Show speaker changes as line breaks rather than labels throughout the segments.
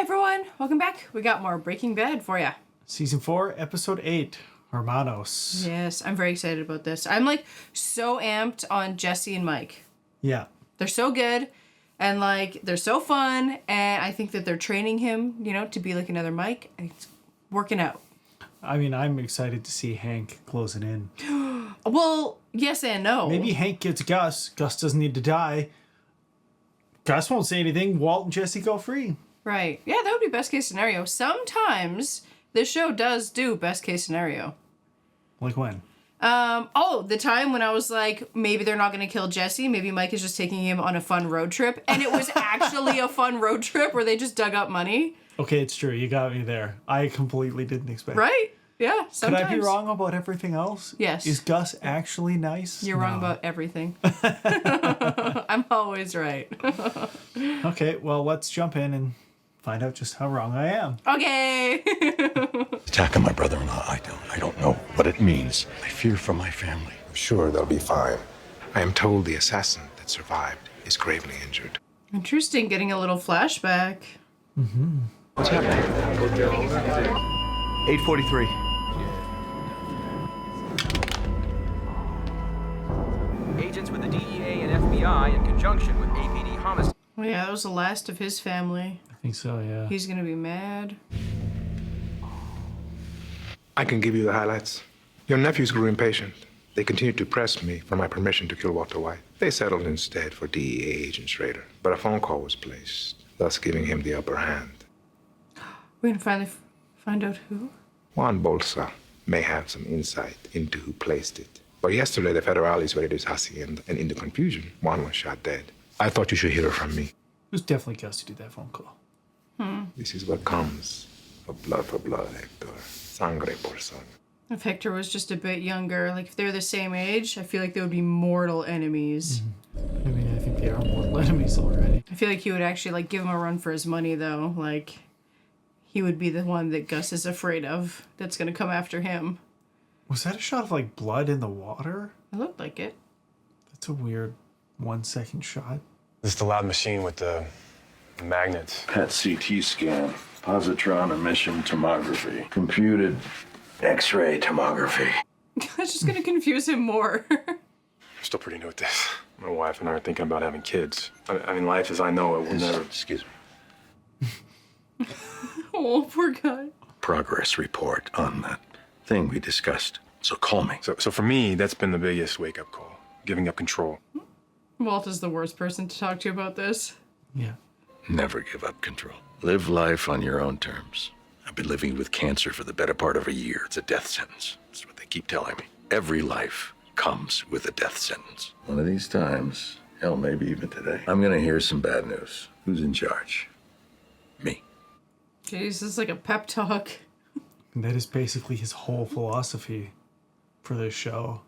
everyone, welcome back. We got more Breaking Bad for you.
Season 4, Episode 8, Hermanos.
Yes, I'm very excited about this. I'm like so amped on Jesse and Mike.
Yeah.
They're so good and like they're so fun, and I think that they're training him, to be like another Mike. It's working out.
I mean, I'm excited to see Hank closing in.
Well, yes and no.
Maybe Hank gets Gus. Gus doesn't need to die. Gus won't say anything. Walt and Jesse go free.
Right. Yeah, that would be best case scenario. Sometimes this show does do best case scenario.
Like when?
The time when I was like, maybe they're not going to kill Jesse. Maybe Mike is just taking him on a fun road trip. And it was actually a fun road trip where they just dug up money.
Okay, it's true. You got me there. I completely didn't expect.
Right? Yeah, sometimes.
Could I be wrong about everything else?
Yes.
Is Gus actually nice?
You're wrong about everything. I'm always right.
Okay, well, let's jump in and find out just how wrong I am.
Okay.
Attack on my brother-in-law, I don't know what it means. I fear for my family.
I'm sure they'll be fine. I am told the assassin that survived is gravely injured.
Interesting, getting a little flashback.
Mm-hmm.
What's happening? 8:43.
Agents with the DEA and FBI in conjunction with APD homicide.
Oh yeah, that was the last of his family.
I think so, yeah.
He's gonna be mad.
I can give you the highlights. Your nephews grew impatient. They continued to press me for my permission to kill Walter White. They settled instead for DEA agent Schrader, but a phone call was placed, thus giving him the upper hand.
We're gonna finally find out who?
Juan Bolsa may have some insight into who placed it. But yesterday, the federales raided his hacienda, and in the confusion, Juan was shot dead. I thought you should hear from me.
It was definitely Gus who did that phone call.
This is what comes for blood, Hector. Sangre por sangre.
If Hector was just a bit younger, like if they're the same age, I feel like they would be mortal enemies.
I mean, I think they are mortal enemies already.
I feel like he would actually like give him a run for his money though. Like he would be the one that Gus is afraid of that's gonna come after him.
Was that a shot of like blood in the water?
It looked like it.
That's a weird 1 second shot.
This is the loud machine with the magnets.
PET CT scan, positron emission tomography, computed X-ray tomography.
That's just gonna confuse him more.
I'm still pretty new at this. My wife and I are thinking about having kids. I mean, life as I know it will never...
Excuse me.
Oh, poor guy.
Progress report on that thing we discussed. So call me.
So for me, that's been the biggest wake-up call. Giving up control.
Walt is the worst person to talk to about this.
Yeah.
Never give up control. Live life on your own terms. I've been living with cancer for the better part of a year. It's a death sentence. That's what they keep telling me. Every life comes with a death sentence. One of these times, hell, maybe even today, I'm gonna hear some bad news. Who's in charge? Me.
Jeez, this is like a pep talk.
And that is basically his whole philosophy for this show.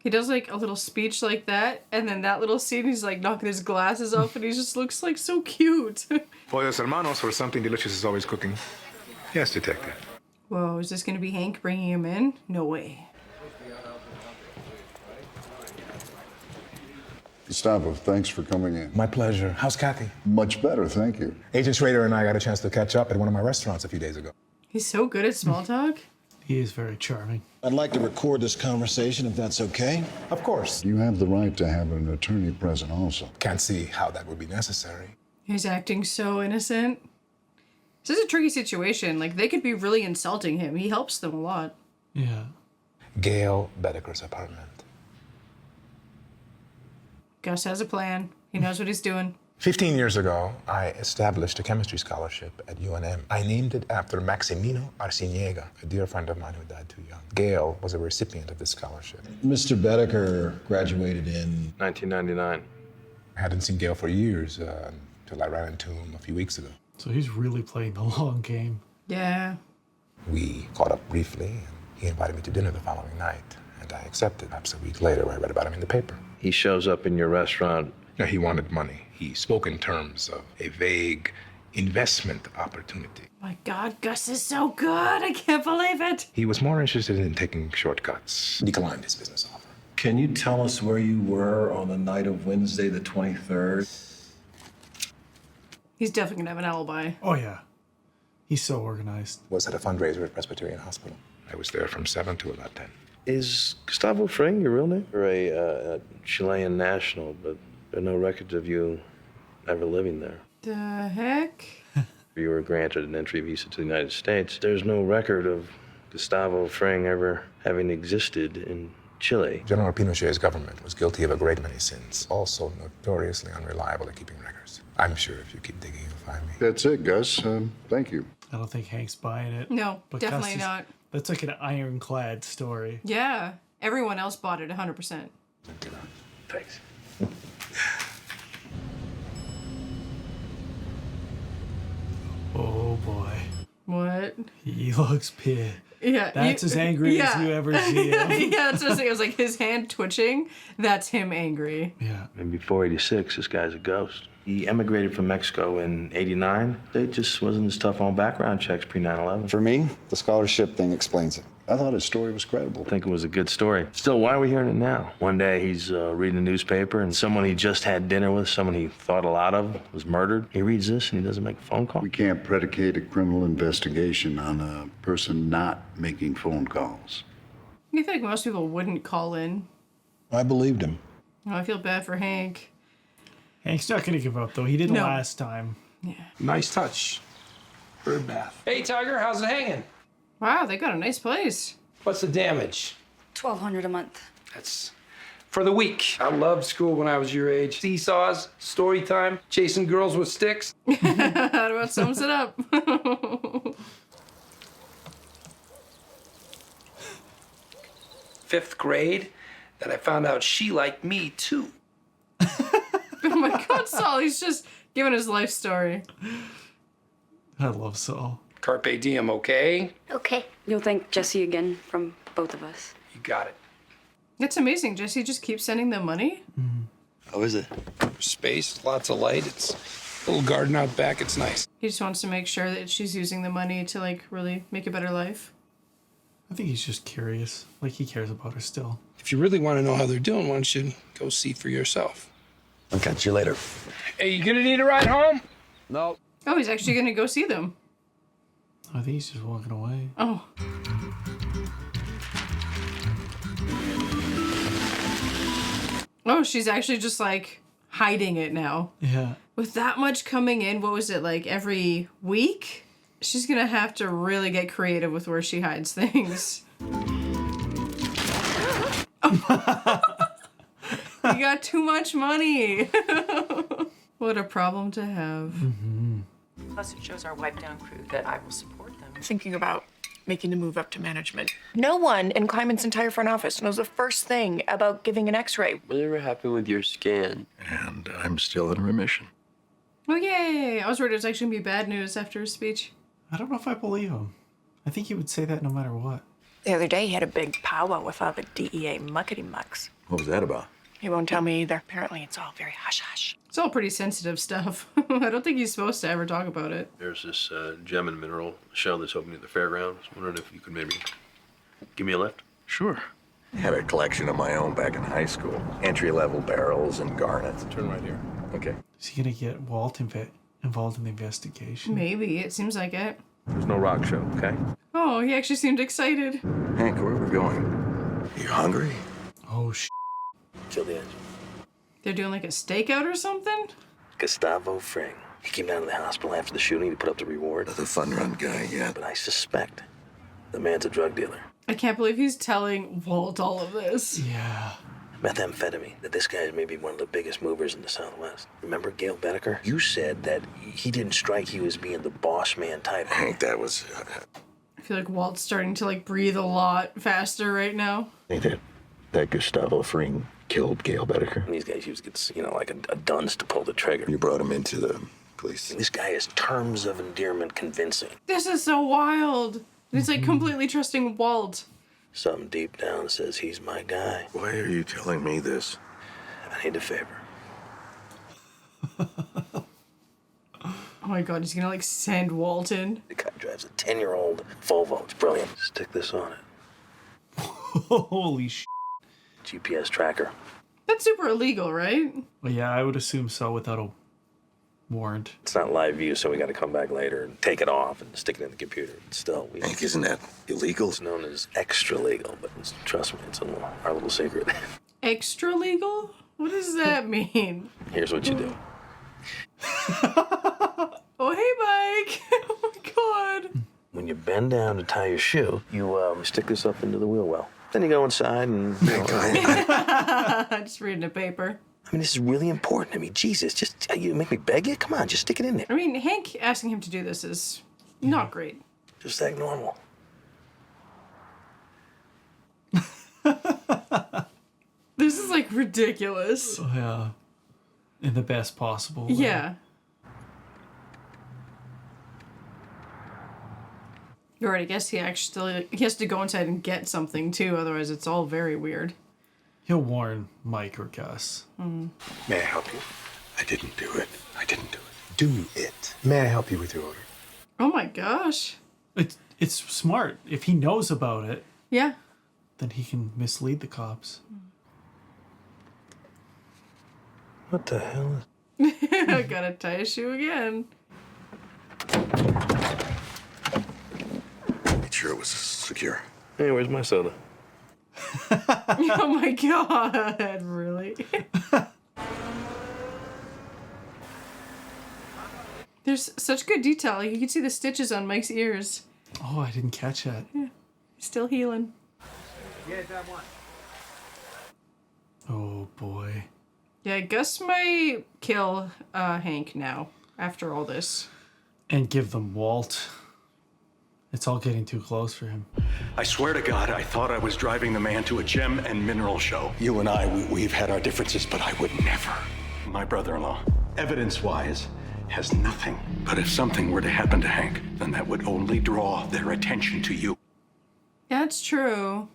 He does like a little speech like that, and then that little scene, he's like knocking his glasses off, and he just looks like so cute.
Pollos hermanos, or something delicious is always cooking. Yes, detective.
Whoa, is this gonna be Hank bringing him in? No way.
Gustavo, thanks for coming in.
My pleasure. How's Kathy?
Much better, thank you.
Agent Schrader and I got a chance to catch up at one of my restaurants a few days ago.
He's so good at small talk.
He is very charming.
I'd like to record this conversation if that's okay.
Of course.
You have the right to have an attorney present also.
Can't see how that would be necessary.
He's acting so innocent. This is a tricky situation. Like, they could be really insulting him. He helps them a lot.
Yeah.
Gail Bedeker's apartment.
Gus has a plan. He knows what he's doing.
15 years ago, I established a chemistry scholarship at UNM. I named it after Maximino Arciniega, a dear friend of mine who died too young. Gail was a recipient of this scholarship.
Mr. Bedeker graduated in
1999.
I hadn't seen Gail for years until I ran into him a few weeks ago.
So he's really playing the long game.
Yeah.
We caught up briefly, and he invited me to dinner the following night, and I accepted. Perhaps a week later, I read about him in the paper.
He shows up in your restaurant.
Now, he wanted money. He spoke in terms of a vague investment opportunity.
My God, Gus is so good. I can't believe it.
He was more interested in taking shortcuts.
Declined his business offer.
Can you tell us where you were on the night of Wednesday the 23rd?
He's definitely gonna have an alibi.
Oh, yeah. He's so organized.
Was at a fundraiser at Presbyterian Hospital. I was there from 7 to about 10.
Is Gustavo Fring your real name? You're a Chilean national, but there are no records of you ever living there.
The heck?
You were granted an entry visa to the United States. There's no record of Gustavo Fring ever having existed in Chile.
General Pinochet's government was guilty of a great many sins, also notoriously unreliable at keeping records. I'm sure if you keep digging, you'll find me.
That's it, Gus. Thank you.
I don't think Hank's buying it.
No,
But
definitely
Gus is-
not.
That's like an ironclad story.
Yeah. Everyone else bought it 100%.
Thanks.
Oh, boy.
What?
He looks pissed.
Yeah.
That's as angry as you ever see him.
Yeah, that's what I was saying. I was like, his hand twitching, that's him angry.
Yeah.
And before 86, this guy's a ghost. He emigrated from Mexico in 89. They just wasn't as tough on background checks pre 9/11.
For me, the scholarship thing explains it. I thought his story was credible.
I think it was a good story. Still, why are we hearing it now? One day he's reading the newspaper and someone he just had dinner with, someone he thought a lot of, was murdered. He reads this and he doesn't make a phone call.
We can't predicate a criminal investigation on a person not making phone calls.
I feel like most people wouldn't call in.
I believed him.
Oh, I feel bad for Hank.
Hank's not going to give up, though. He didn't
No.
last time.
Nice touch. Bird bath.
Hey, Tiger, how's it hanging?
Wow, they got a nice place.
What's the damage?
$1,200 a month.
That's for the week. I loved school when I was your age. Seesaws, story time, chasing girls with sticks.
That about sums it up.
5th grade, that I found out she liked me too.
Oh my God, Saul, he's just giving his life story.
I love Saul.
Carpe diem, okay?
Okay. You'll thank Jesse again from both of us.
You got it.
It's amazing. Jesse just keeps sending them money.
How is it?
Space, lots of light. It's a little garden out back. It's nice.
He just wants to make sure that she's using the money to, like, really make a better life.
I think he's just curious. Like, he cares about her still.
If you really want to know how they're doing, why don't you go see for yourself?
I'll catch you later.
Hey, you gonna need a ride home?
No.
Oh, he's actually going to go see them.
I think he's just walking away.
Oh. Oh, she's actually just, like, hiding it now.
Yeah.
With that much coming in, what was it, like, every week? She's going to have to really get creative with where she hides things. You got too much money. What a problem to have.
Plus, it shows our wipe down crew that I will support them.
Thinking about making the move up to management. No one in Kleiman's entire front office knows the first thing about giving an x-ray.
Were you ever happy with your scan?
And I'm still in remission.
Oh, yay. I was worried it was actually going to be bad news after his speech.
I don't know if I believe him. I think he would say that no matter what.
The other day, he had a big powwow with all the DEA muckety mucks.
What was that about?
He won't tell me either. Apparently, it's all very hush-hush.
It's all pretty sensitive stuff. I don't think he's supposed to ever talk about it.
There's this gem and mineral show that's opening at the fairgrounds. Wondering if you could maybe give me a lift?
Sure. Had a collection of my own back in high school. Entry-level barrels and garnets.
Turn right here.
Okay.
Is he going to get Walt involved in the investigation?
Maybe. It seems like it.
There's no rock show, okay?
Oh, he actually seemed excited.
Hank, where are we going? You hungry?
Oh,
Kill the engine.
They're doing like a stakeout or something?
Gustavo Fring. He came down to the hospital after the shooting to put up the reward.
The fun run guy, yeah.
But I suspect the man's a drug dealer.
I can't believe he's telling Walt all of this.
Yeah.
Methamphetamine. That this guy is maybe one of the biggest movers in the Southwest. Remember Gail Bedecker? You said that he didn't strike you as being the boss man type.
Hank, that was...
I feel like Walt's starting to like breathe a lot faster right now.
I think that Gustavo Fring killed Gail Bedecker.
And these guys used to get, like a dunce to pull the trigger.
You brought him into the police.
This guy is terms of endearment convincing.
This is so wild. He's like completely trusting Walt.
Something deep down says he's my guy.
Why are you telling me this?
I need a favor.
Oh my God, he's gonna like send Walt in.
The guy drives a 10-year-old Volvo. It's brilliant. Stick this on it.
Holy sh**.
GPS tracker.
That's super illegal, right?
Well, yeah, I would assume so without a warned.
It's not live view, so we got to come back later and take it off and stick it in the computer. Still,
Hank, isn't that illegal?
It's known as extra legal, but trust me, it's our little secret.
Extra legal? What does that mean?
Here's what you do.
Oh, hey, Mike. Oh, my God.
When you bend down to tie your shoe, you stick this up into the wheel well. Then you go inside and...
Just reading a paper.
I mean, this is really important to me. Jesus, just you make me beg you? Come on, just stick it in there.
I mean, Hank asking him to do this is not great.
Just act normal.
This is like ridiculous.
Oh, yeah. In the best possible way.
Yeah. You're right, I guess he has to go inside and get something too, otherwise it's all very weird.
He'll warn Mike or Gus.
Mm.
May I help you?
I didn't do it. I didn't do it.
Do it. May I help you with your order?
Oh my gosh.
It's smart. If he knows about it,
Yeah.
then he can mislead the cops.
What the hell?
I gotta tie a shoe again.
Made sure it was secure.
Hey, where's my soda?
Oh my God, really? There's such good detail. You can see the stitches on Mike's ears.
Oh, I didn't catch that.
Yeah. He's still healing.
Yeah, that one.
Oh, boy.
Yeah, Gus might kill Hank now, after all this.
And give them Walt. It's all getting too close for him.
I swear to God, I thought I was driving the man to a gem and mineral show. You and I, we've had our differences, but I would never. My brother-in-law, evidence-wise, has nothing. But if something were to happen to Hank, then that would only draw their attention to you.
Yeah, that's true.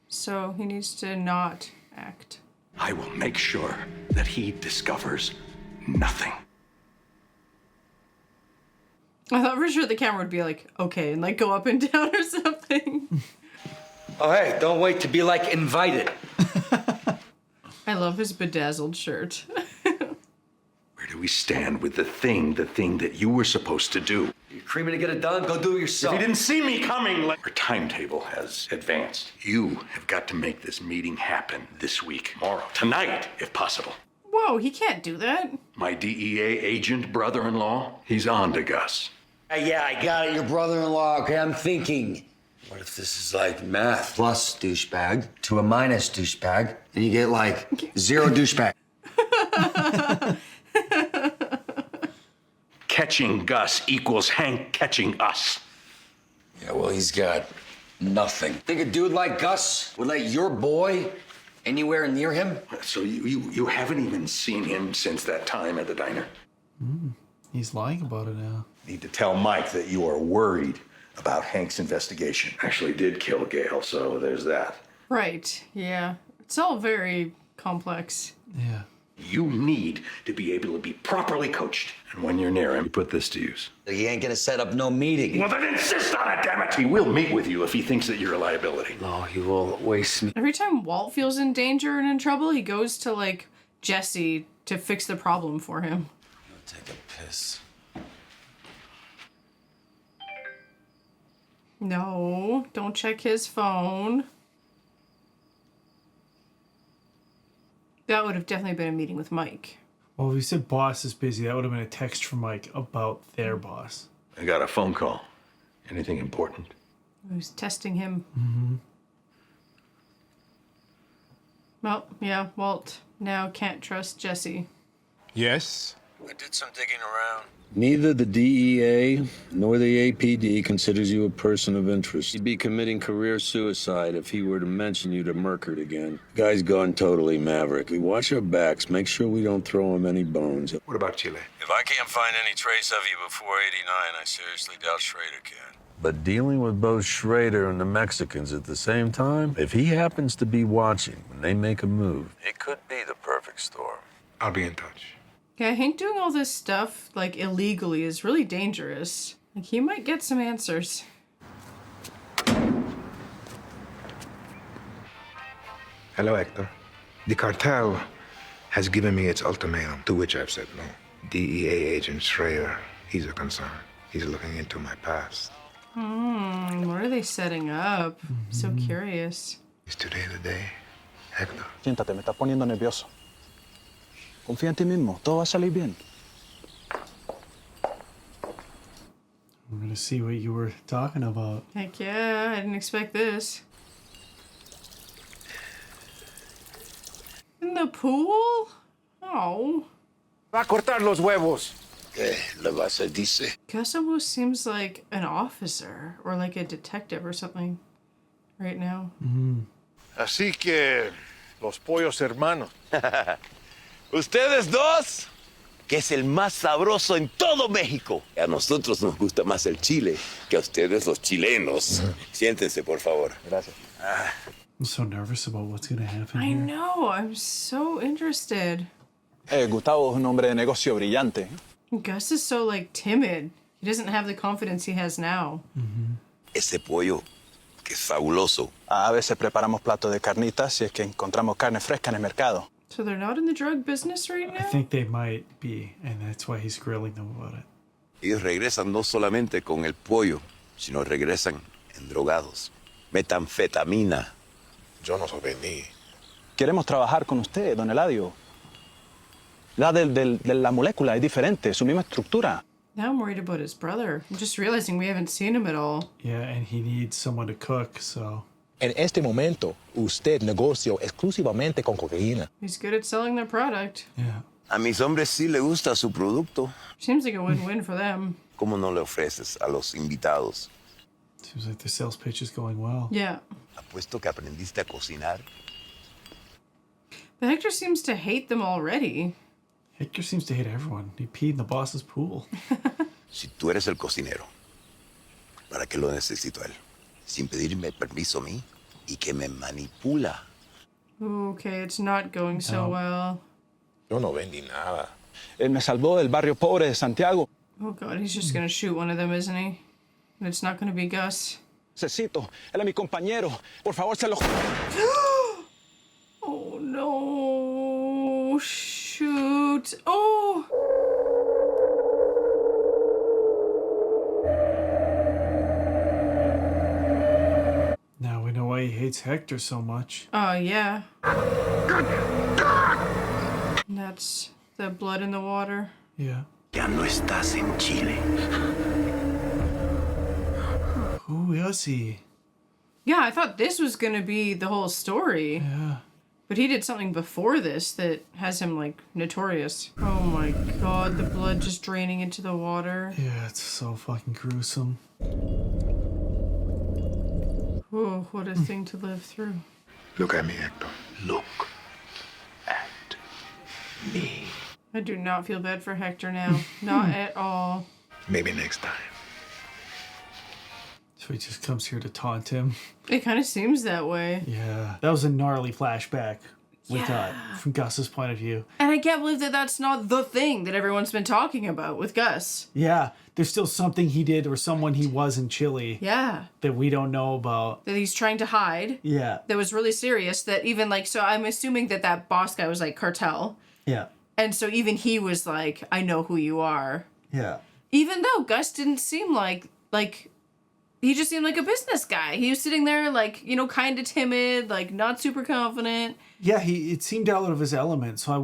So he needs to not act.
I will make sure that he discovers nothing.
I thought for sure the camera would be like, okay, and like go up and down or something.
Oh, hey, don't wait to be like invited.
I love his bedazzled shirt.
Where do we stand with the thing that you were supposed to do?
You're creaming to get it done? Go do it yourself.
If you didn't see me coming, our timetable has advanced. You have got to make this meeting happen this week, tomorrow, tonight, if possible.
Whoa, he can't do that.
My DEA agent brother-in-law, he's on to Gus.
Yeah, I got it. Your brother-in-law. Okay, I'm thinking. What if this is like math plus douchebag to a minus douchebag, and you get like 0 douchebag?
Catching Gus equals Hank catching us.
Yeah, well, he's got nothing. Think a dude like Gus would let your boy anywhere near him?
So you haven't even seen him since that time at the diner?
He's lying about it now.
Need to tell Mike that you are worried about Hank's investigation. Actually did kill Gail, so there's that.
Right, yeah. It's all very complex.
Yeah.
You need to be able to be properly coached. And when you're near him, you put this to use.
He ain't gonna set up no meeting.
Well, then insist on it, damn it! He will meet with you if he thinks that you're a liability.
No, he will waste me.
Every time Walt feels in danger and in trouble, he goes to, like, Jesse to fix the problem for him.
Take a piss.
No, don't check his phone. That would have definitely been a meeting with Mike.
Well, if we said boss is busy, that would have been a text from Mike about their boss.
I got a phone call. Anything important?
He was testing him.
Mm-hmm.
Well, yeah, Walt now can't trust Jesse.
Yes?
I did some digging around.
Neither the DEA nor the APD considers you a person of interest. He'd be committing career suicide if he were to mention you to Merkert again. Guy's gone totally maverick. We watch our backs, make sure we don't throw him any bones.
What about Chile?
If I can't find any trace of you before 89, I seriously doubt Schrader can.
But dealing with both Schrader and the Mexicans at the same time, if he happens to be watching when they make a move, it could be the perfect storm.
I'll be in touch.
Yeah, Hank doing all this stuff, like, illegally is really dangerous. Like, he might get some answers.
Hello, Hector. The cartel has given me its ultimatum, to which I've said no. DEA agent Schrader, he's a concern. He's looking into my past.
What are they setting up? So curious.
Is today the day, Hector?
Siéntate, me estás poniendo nervioso. Confía en ti mismo, todo va a salir bien.
I'm gonna see what you were talking about.
Heck yeah, I didn't expect this. In the pool? Oh.
Va a cortar los huevos.
La base dice.
Gus almost seems like an officer or like a detective or something right now.
Así que los pollos hermanos. Ustedes dos, que es el más sabroso en todo México.
A nosotros nos gusta más el chile que a ustedes los chilenos. Siéntense, por favor.
Gracias.
I'm so nervous about what's gonna happen
I
here.
know, I'm so interested.
Gustavo es un hombre de negocio brillante.
Gus is so like timid. He doesn't have the confidence he has now.
Ese pollo, que es fabuloso.
A veces preparamos platos de carnitas si es que encontramos carne fresca en el mercado.
So they're not in the drug business right
I
now?
think they might be, and that's why he's grilling them about it.
Ellos regresan no solamente con el pollo, sino regresan endrogados. Metanfetamina.
Yo no sorprendí.
Queremos trabajar con usted, don Eladio. La de la molécula es diferente, su misma estructura.
Now I'm worried about his brother. I'm just realizing we haven't seen him at all.
Yeah, and he needs someone to cook, so...
En este momento, usted negocia exclusivamente con cocaína.
He's good at selling their product.
Yeah.
A mis hombres sí le gusta su producto.
Seems like a win-win for them.
¿Cómo no le ofreces a los invitados?
Seems like the sales pitch is going well.
Yeah.
Apuesto que aprendiste a cocinar.
But Hector seems to hate them already.
Hector seems to hate everyone. He peed in the boss's pool.
Si tú eres el cocinero, ¿para qué lo necesito a él? Sin pedirme permiso a mí y que me manipula.
Okay, it's not going so well.
Yo no vendí nada.
Él me salvó del barrio pobre de Santiago.
Oh god, he's just gonna shoot one of them, isn't he? And it's not gonna be Gus.
Necesito, él es mi compañero. Por favor, se lo...
Oh no. Shoot. Oh.
Now we know why he hates Hector so much.
Oh, yeah. And that's the blood in the water.
Yeah.
Ya no estás en Chile.
Who is he?
Yeah, I thought this was gonna be the whole story.
Yeah.
But he did something before this that has him, like, notorious. Oh my god, the blood just draining into the water.
Yeah, it's so fucking gruesome.
Oh, what a thing to live through.
Look at me, Hector.
Look at me.
I do not feel bad for Hector now. Not at all.
Maybe next time.
So he just comes here to taunt him.
It kind of seems that way.
Yeah. That was a gnarly flashback with from Gus's point of view.
And I can't believe that that's not the thing that everyone's been talking about with Gus.
Yeah. There's still something he did or someone he was in Chile.
Yeah.
That we don't know about.
That he's trying to hide.
Yeah.
That was really serious. That even like, so I'm assuming that that boss guy was like cartel.
Yeah.
And so even he was like, I know who you are.
Yeah.
Even though Gus didn't seem like, he just seemed like a business guy. He was sitting there like, you know, kind of timid, like not super confident.
Yeah, it seemed out of his element. So I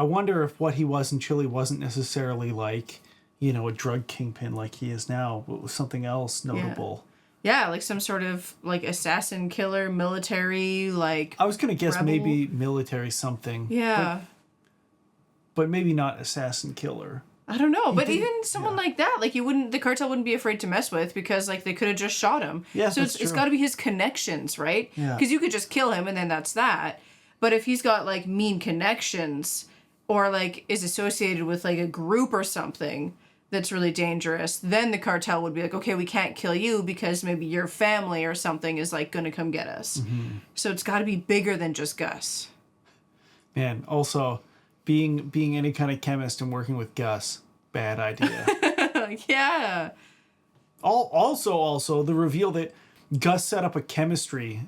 wonder if what he was in Chile wasn't necessarily like, you know, a drug kingpin like he is now, but was something else notable.
Yeah, like some sort of like assassin, killer, military, like
I was gonna guess
rebel.
maybe military something.
Yeah.
But maybe not assassin killer.
I don't know, but even someone like that, like the cartel wouldn't be afraid to mess with because like they could have just shot him.
Yeah,
so
that's
it's
true.
got to be his connections, right?
Yeah.
Because you could just kill him and then that's that. But if he's got like mean connections or like is associated with like a group or something that's really dangerous, then the cartel would be like, okay, we can't kill you because maybe your family or something is like going to come get us.
Mm-hmm.
So it's got to be bigger than just Gus.
Man, also being any kind of chemist and working with Gus, bad idea.
Yeah.
Also the reveal that Gus set up a chemistry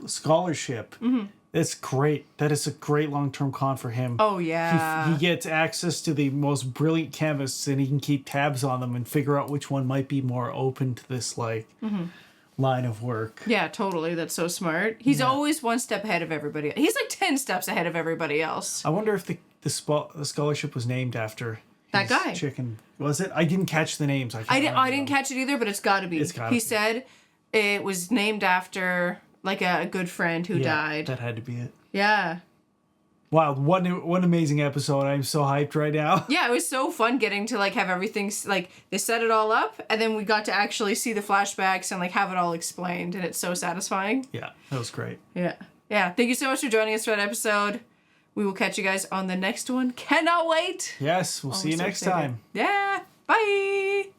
scholarship It's great. That is a great long-term con for him.
Oh, yeah.
He gets access to the most brilliant chemists, and he can keep tabs on them and figure out which one might be more open to this, like, line of work.
Yeah, totally. That's so smart. He's always one step ahead of everybody. He's like 10 steps ahead of everybody else.
I wonder if the scholarship was named after
that guy.
Chicken. Was it? I didn't catch the names.
I didn't catch it either, but it's got to be. He said it was named after like a good friend who died.
That had to be it.
Yeah.
Wow, what an amazing episode. I'm so hyped right now.
Yeah, it was so fun getting to like have everything, like they set it all up and then we got to actually see the flashbacks and like have it all explained, and it's so satisfying.
Yeah, that was great.
Yeah. Thank you so much for joining us for that episode. We will catch you guys on the next one. Cannot wait.
Yes, we'll see you next time.
Yeah. Bye.